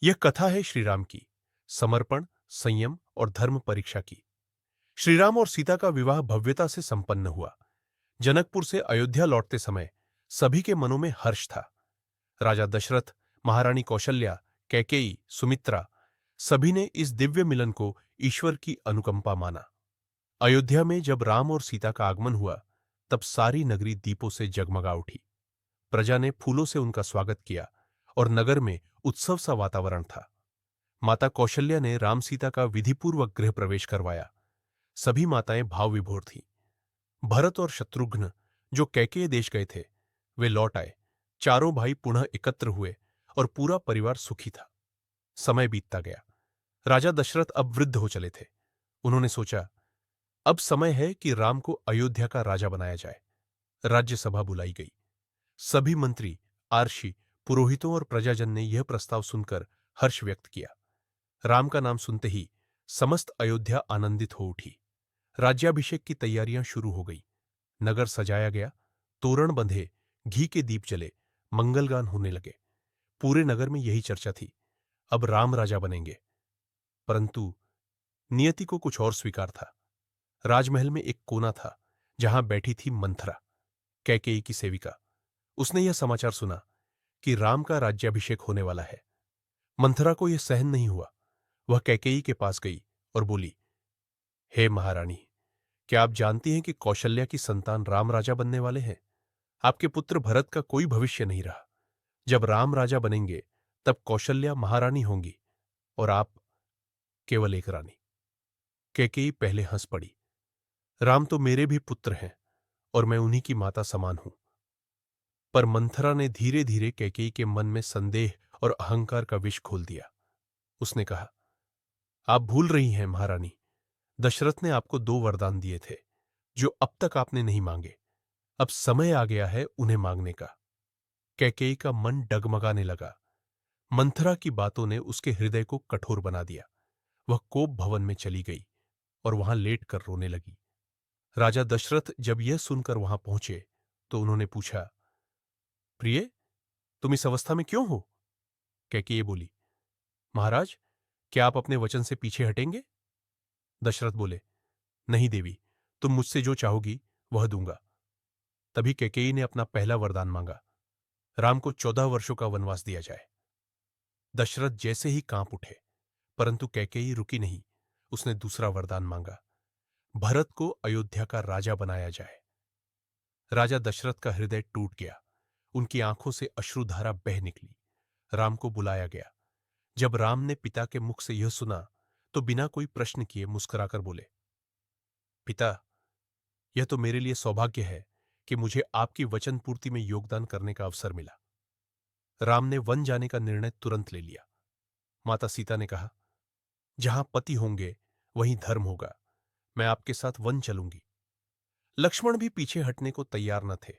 यह कथा है श्री राम की, समर्पण, संयम और धर्म परीक्षा की। श्री राम और सीता का विवाह भव्यता से संपन्न हुआ। जनकपुर से अयोध्या लौटते समय सभी के मनों में हर्ष था। राजा दशरथ, महारानी कौशल्या, कैकेयी, सुमित्रा, सभी ने इस दिव्य मिलन को ईश्वर की अनुकंपा माना। अयोध्या में जब राम और सीता का आगमन हुआ, तब सारी नगरी दीपों से जगमगा उठी। प्रजा ने फूलों से उनका स्वागत किया और नगर में उत्सव सा वातावरण था। माता कौशल्या ने राम सीता का विधिपूर्वक गृह प्रवेश करवाया। सभी माताएं भाव विभोर थीं। भरत और शत्रुघ्न, जो कैकेय देश गए थे, वे लौट आए। चारों भाई पुनः एकत्र हुए और पूरा परिवार सुखी था। समय बीतता गया। राजा दशरथ अब वृद्ध हो चले थे। उन्होंने सोचा, अब समय है कि राम को अयोध्या का राजा बनाया जाए। राज्यसभा बुलाई गई। सभी मंत्री, आर्षी, पुरोहितों और प्रजाजन ने यह प्रस्ताव सुनकर हर्ष व्यक्त किया। राम का नाम सुनते ही समस्त अयोध्या आनंदित हो उठी। राज्याभिषेक की तैयारियां शुरू हो गई। नगर सजाया गया, तोरण बंधे, घी के दीप जले, मंगलगान होने लगे। पूरे नगर में यही चर्चा थी, अब राम राजा बनेंगे। परंतु नियति को कुछ और स्वीकार था। राजमहल में एक कोना था, जहां बैठी थी मंथरा, कैकेयी की सेविका। उसने यह समाचार सुना कि राम का राज्याभिषेक होने वाला है। मंथरा को यह सहन नहीं हुआ। वह कैकेयी के पास गई और बोली, हे महारानी, क्या आप जानती हैं कि कौशल्या की संतान राम राजा बनने वाले हैं? आपके पुत्र भरत का कोई भविष्य नहीं रहा। जब राम राजा बनेंगे, तब कौशल्या महारानी होंगी और आप केवल एक रानी। कैकेयी पहले हंस पड़ी। राम तो मेरे भी पुत्र हैं और मैं उन्हीं की माता समान हूं। पर मंथरा ने धीरे धीरे कैकेयी के मन में संदेह और अहंकार का विष खोल दिया। उसने कहा, आप भूल रही हैं महारानी, दशरथ ने आपको 2 वरदान दिए थे, जो अब तक आपने नहीं मांगे। अब समय आ गया है उन्हें मांगने का। कैकेयी का मन डगमगाने लगा। मंथरा की बातों ने उसके हृदय को कठोर बना दिया। वह कोप भवन में चली गई और वहां लेटकर रोने लगी। राजा दशरथ जब यह सुनकर वहां पहुंचे, तो उन्होंने पूछा, प्रिय, तुम इस अवस्था में क्यों हो? कैकेयी बोली, महाराज, क्या आप अपने वचन से पीछे हटेंगे? दशरथ बोले, नहीं देवी, तुम मुझसे जो चाहोगी वह दूंगा। तभी कैकेयी ने अपना पहला वरदान मांगा, राम को 14 वर्षों का वनवास दिया जाए। दशरथ जैसे ही कांप उठे, परंतु कैकेयी रुकी नहीं। उसने दूसरा वरदान मांगा, भरत को अयोध्या का राजा बनाया जाए। राजा दशरथ का हृदय टूट गया। उनकी आंखों से अश्रुधारा बह निकली। राम को बुलाया गया। जब राम ने पिता के मुख से यह सुना, तो बिना कोई प्रश्न किए मुस्कुराकर बोले, पिता, यह तो मेरे लिए सौभाग्य है कि मुझे आपकी वचन पूर्ति में योगदान करने का अवसर मिला। राम ने वन जाने का निर्णय तुरंत ले लिया। माता सीता ने कहा, जहां पति होंगे वहीं धर्म होगा। मैं आपके साथ वन चलूंगी। लक्ष्मण भी पीछे हटने को तैयार न थे।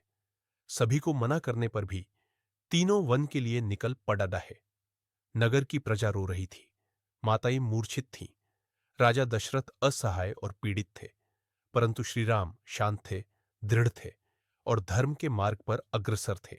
सभी को मना करने पर भी तीनों वन के लिए निकल पड़ाडे। नगर की प्रजा रो रही थी। माताएं मूर्छित थीं। राजा दशरथ असहाय और पीड़ित थे, परंतु श्रीराम शांत थे, दृढ़ थे और धर्म के मार्ग पर अग्रसर थे।